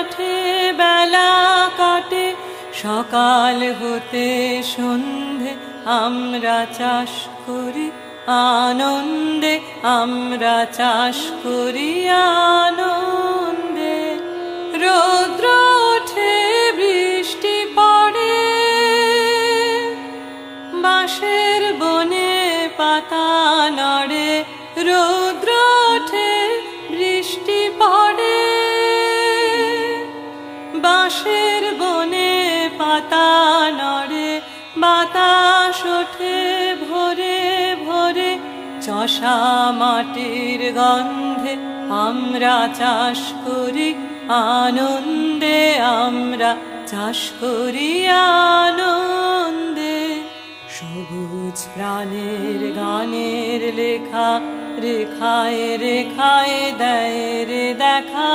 মাঠে বেলা কাটে, সকাল হতে সন্ধে আমরা চাষ করি আনন্দে, আমরা চাষ করি আনন্দে। রৌদ্র ওঠে বৃষ্টি পড়ে, বাঁশের বনে পাতা নড়ে। রৌদ্র ওঠে বৃষ্টি পড়ে, বাঁশের বনে পাতা নড়ে। বাতাস ওঠে ভোরে ভোরে, চষা মাটির গন্ধে আমরা চাষ করি আনন্দে, আমরা চাষ করি আনন্দে। সবুজ প্রাণের গানের লেখা রেখায় রেখায় দেয় রে দেখা।